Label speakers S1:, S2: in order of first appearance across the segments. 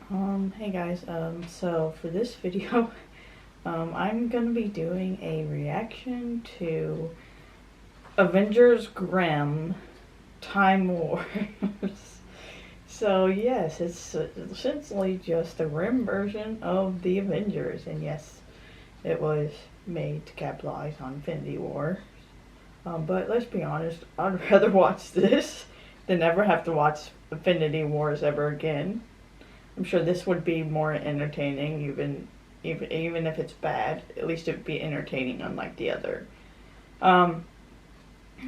S1: Hey guys, so for this video, I'm gonna be doing a reaction to Avengers Grimm Time Wars. So yes, it's essentially just a Grimm version of the Avengers, and yes, it was made to capitalize on Infinity War. But let's be honest, I'd rather watch this than ever have to watch Infinity Wars ever again. I'm sure this would be more entertaining, even if it's bad. At least it would be entertaining, unlike the other.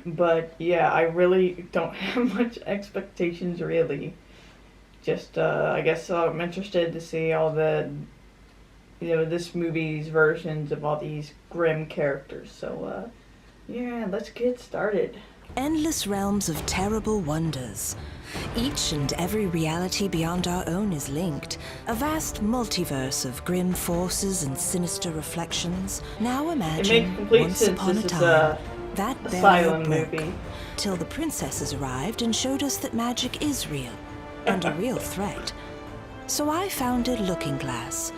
S1: But yeah, I really don't have much expectations, really. Just I guess I'm interested to see all the, this movie's versions of all these Grimm characters. So yeah, let's get started.
S2: Endless realms of terrible wonders. Each and every reality beyond our own is linked. A vast multiverse of grim forces and sinister reflections. Now imagine, once upon a time, that barrier broke, till the princesses arrived and showed us that magic is real, and a real threat. So I founded Looking Glass,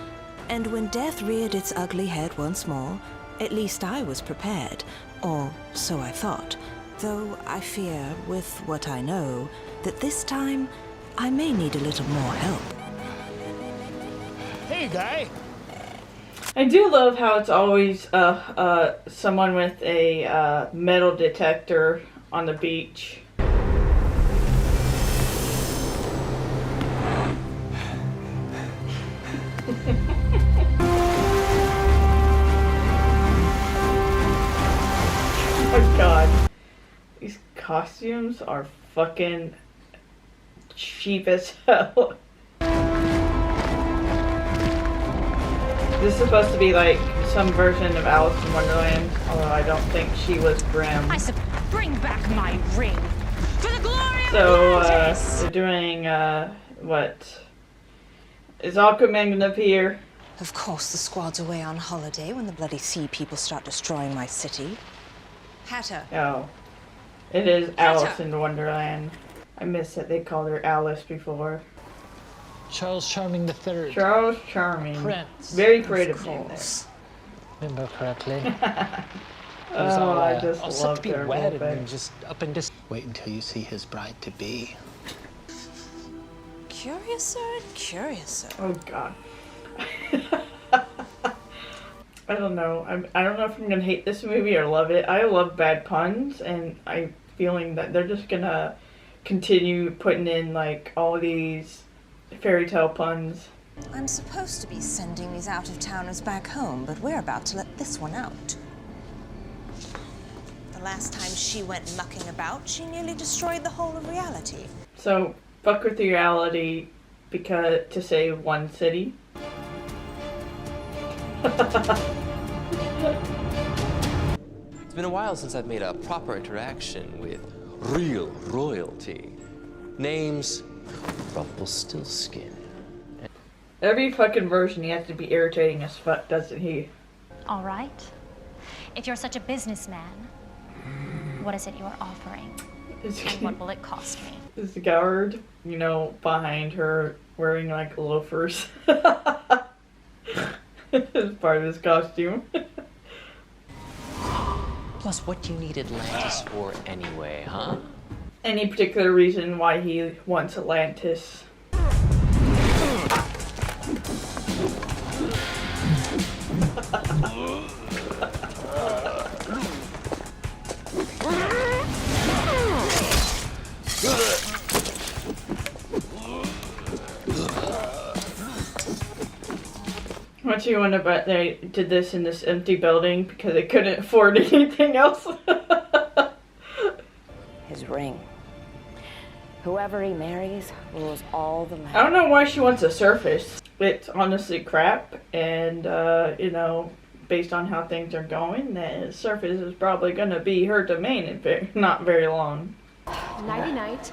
S2: and when death reared its ugly head once more, at least I was prepared, or so I thought. Though I fear, with what I know, that this time I may need a little more help.
S3: Hey, guy!
S1: I do love how it's always someone with a metal detector on the beach. Oh my god. These costumes are fucking cheap as hell. This is supposed to be like some version of Alice in Wonderland, although I don't think she was Grimm.
S4: Bring back my ring for the glory of
S1: So they're doing what? Is Aquaman gonna appear?
S2: Of course, the squad's away on holiday when the bloody sea people start destroying my city. Hatter.
S1: Oh. It is Alice in Wonderland. I miss that they called her Alice before.
S3: Charles Charming III.
S1: Charles Charming.
S3: Prince.
S1: Very creative name there.
S3: Remember correctly.
S1: Oh, I just
S3: all set
S1: love
S3: to be
S1: their
S3: wed
S1: whole
S3: and
S1: thing.
S3: just up and just wait until you see his bride-to-be.
S2: Curiouser and curiouser.
S1: Oh god. I don't know. I don't know if I'm gonna hate this movie or love it. I love bad puns, and I'm feeling that they're just gonna continue putting in like all these fairy tale puns.
S2: I'm supposed to be sending these out-of-towners back home, but we're about to let this one out. The last time she went mucking about, she nearly destroyed the whole of reality.
S1: So fuck with reality because to save one city.
S5: It's been a while since I've made a proper interaction with real royalty. Name's Rumpelstiltskin.
S1: Every fucking version he has to be irritating as fuck, doesn't he?
S4: All right. If you're such a businessman, what is it you are offering? And what will it cost me?
S1: Is the guard, behind her wearing like loafers as part of his costume.
S5: Plus, what do you need Atlantis for anyway, huh?
S1: Any particular reason why he wants Atlantis? What you wonder about they did this in this empty building because they couldn't afford anything else?
S6: His ring. Whoever he marries rules all the land.
S1: I don't know why she wants a surface. It's honestly crap, and based on how things are going, the surface is probably going to be her domain in not very long.
S6: Nighty night.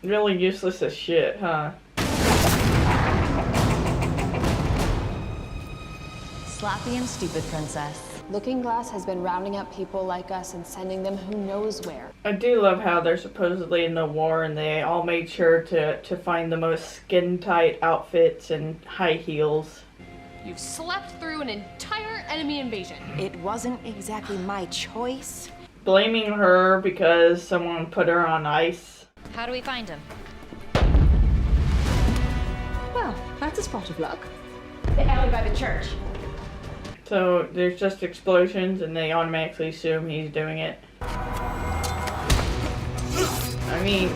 S1: Really useless as shit, huh?
S7: Sloppy and stupid, princess. Looking Glass has been rounding up people like us and sending them who knows where.
S1: I do love how they're supposedly in the war and they all made sure to find the most skin-tight outfits and high heels.
S8: You've slept through an entire enemy invasion.
S6: It wasn't exactly my choice.
S1: Blaming her because someone put her on ice.
S4: How do we find him?
S7: Well, that's a spot of luck. The alley by the church.
S1: So there's just explosions and they automatically assume he's doing it. I mean,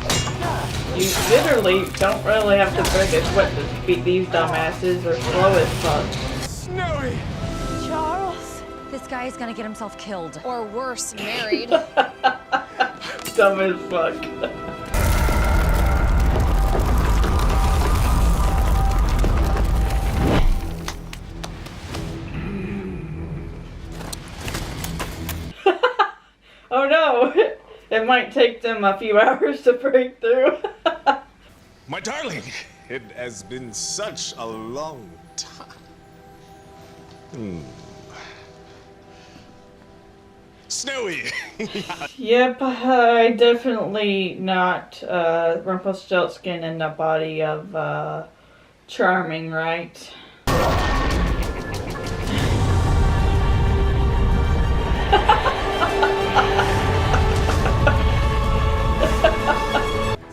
S1: you literally don't really have to break a sweat to beat these dumbasses. They're slow as fuck.
S9: Snowy!
S6: Charles?
S4: This guy is gonna get himself killed.
S8: Or worse, married.
S1: Dumb as fuck. Oh no! It might take them a few hours to break through.
S9: My darling, it has been such a long time. Snowy!
S1: Yep, I definitely not Rumpelstiltskin in the body of Charming, right?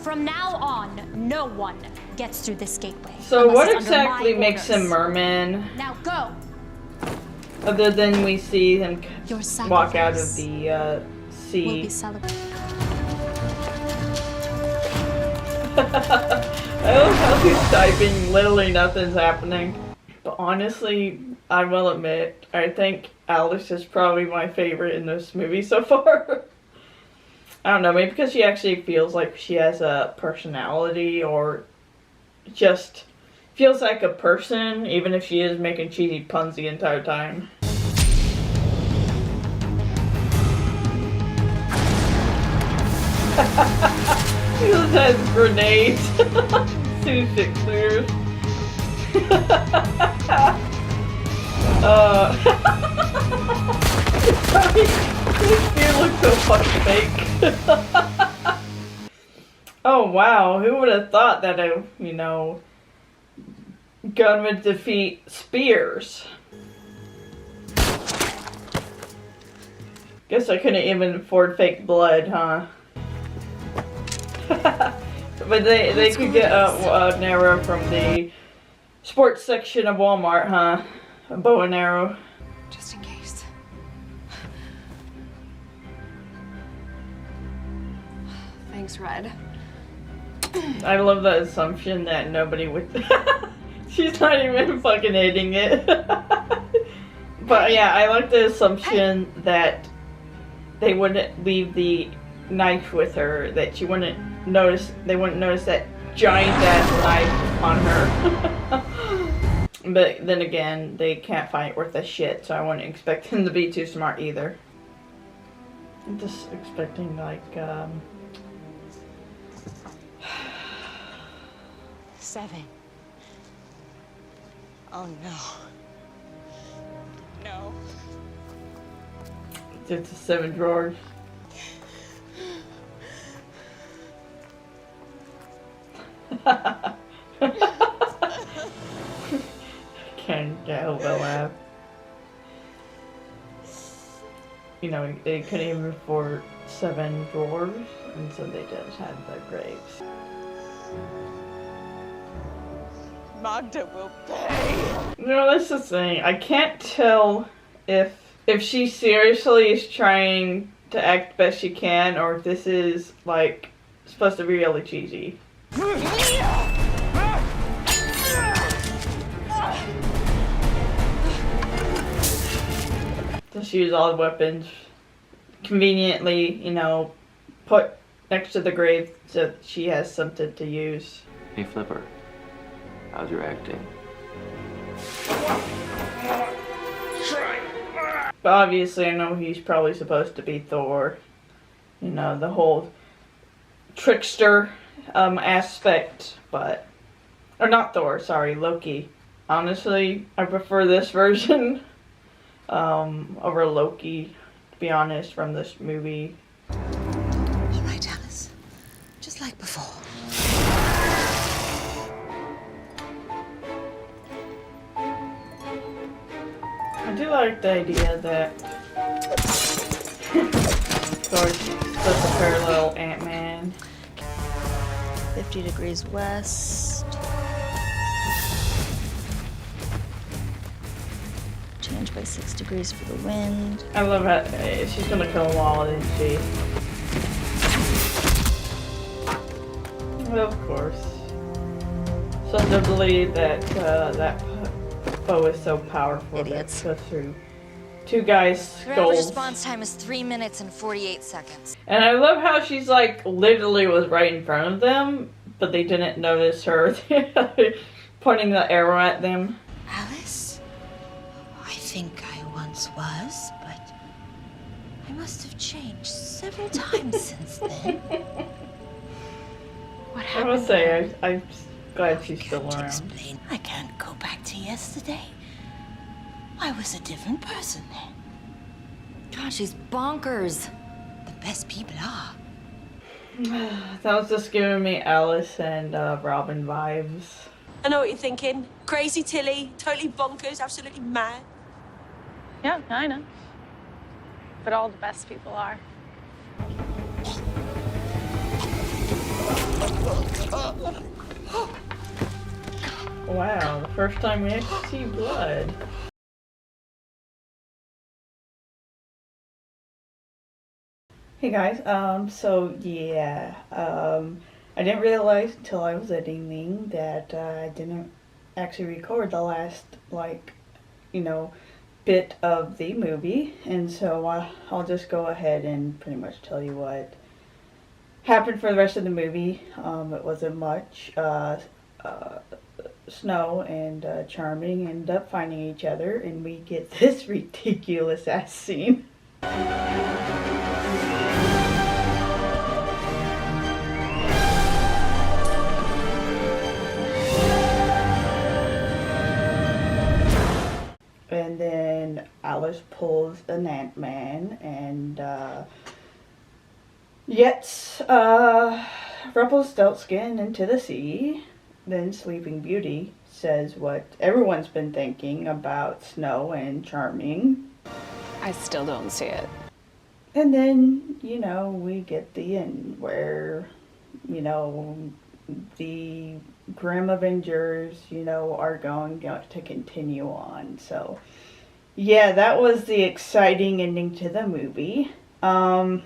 S4: From now on, no one gets through this gateway.
S1: So
S4: unless
S1: what
S4: it's under
S1: exactly
S4: my
S1: makes him
S4: orders.
S1: merman?
S4: Now go.
S1: Other than we see him
S4: Your
S1: walk out of
S4: sacrifice
S1: the
S4: will
S1: sea.
S4: be celebrated.
S1: I love how he's typing, literally nothing's happening. But honestly, I will admit, I think Alice is probably my favorite in this movie so far. I don't know, maybe because she actually feels like she has a personality or just feels like a person, even if she is making cheesy puns the entire time. He just has grenades. 2 6-footers. This dude looks so fucking fake. Oh wow, who would have thought that a, gun would defeat spears? Guess I couldn't even afford fake blood, huh? But they could get an arrow from the sports section of Walmart, huh? A bow and arrow.
S7: Just in case. Thanks, Red.
S1: I love the assumption that nobody would... She's not even fucking hitting it. But yeah, I like the assumption that they wouldn't leave the knife with her, that she wouldn't notice, they wouldn't notice that giant ass knife on her. But then again, they can't find it worth a shit, so I wouldn't expect them to be too smart either. I'm just expecting like
S6: 7. Oh no. No.
S1: it's a 7 drawers. Can't help but laugh. They couldn't even afford 7 drawers, and so they just had the graves.
S6: Magda will pay.
S1: That's the thing. I can't tell if she seriously is trying to act best she can, or if this is like supposed to be really cheesy. Just use all the weapons conveniently, put next to the grave so that she has something to use.
S5: Hey, Flipper. How's your acting?
S1: But obviously I know he's probably supposed to be Thor. The whole trickster aspect, but... Or not Thor, sorry, Loki. Honestly, I prefer this version. over Loki, to be honest, from this movie.
S2: All right, Alice. Just like before.
S1: I do like the idea that Thor's such a parallel Ant-Man.
S4: 50 degrees west. Change by 6 degrees for the wind.
S1: I love how she's gonna kill them all, isn't she? Well, of course. So to believe that that foe is so powerful
S2: Idiots.
S1: that goes through two guys'
S2: Your average
S1: skulls.
S2: response time is 3 minutes and 48 seconds.
S1: And I love how she's like literally was right in front of them, but they didn't notice her pointing the arrow at them.
S2: Alice? I think I once was, but I must have changed several times since then. What
S1: I
S2: happened?
S1: must say, I'm glad she's still
S2: Can't
S1: around.
S2: explain. I can't go back to yesterday. I was a different person then. God, she's bonkers. The best people are.
S1: That was just giving me Alice and Robin vibes.
S10: I know what you're thinking. Crazy Tilly, totally bonkers, absolutely mad.
S8: Yeah, I know. But all the best people are.
S1: Wow, the first time we actually see blood. Hey guys, so yeah, I didn't realize until I was editing that I didn't actually record the last, like, you know, bit of the movie, and so I'll just go ahead and pretty much tell you what happened for the rest of the movie. It wasn't much. Snow and Charming end up finding each other, and we get this ridiculous ass scene. And then Alice pulls an Ant-Man and gets Rumpelstiltskin into the sea. Then Sleeping Beauty says what everyone's been thinking about Snow and Charming.
S8: I still don't see it.
S1: And then, you know, we get the end where, you know, the Grimm Avengers, you know, are going to continue on. So, yeah, that was the exciting ending to the movie. I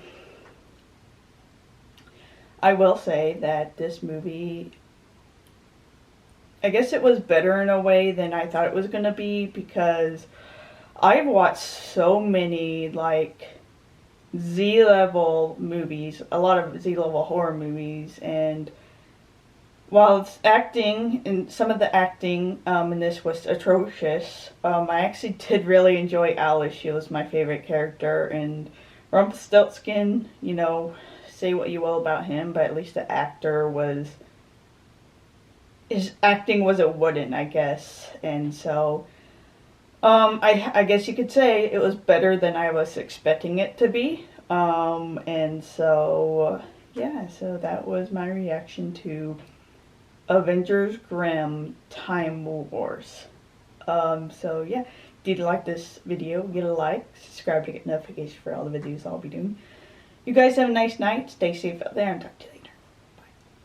S1: will say that this movie, I guess it was better in a way than I thought it was going to be, because I've watched so many, like, Z-level movies, a lot of Z-level horror movies, and while it's acting, and some of the acting in this was atrocious, I actually did really enjoy Alice. She was my favorite character, and Rumpelstiltskin, you know, say what you will about him, but at least the actor was, his acting wasn't wooden, I guess, and so I guess you could say it was better than I was expecting it to be, and so yeah, so that was my reaction to Avengers Grimm Time Wars. So yeah, if you like this video, get a like, subscribe to get notifications for all the videos I'll be doing. You guys have a nice night, stay safe out there, and talk to you later.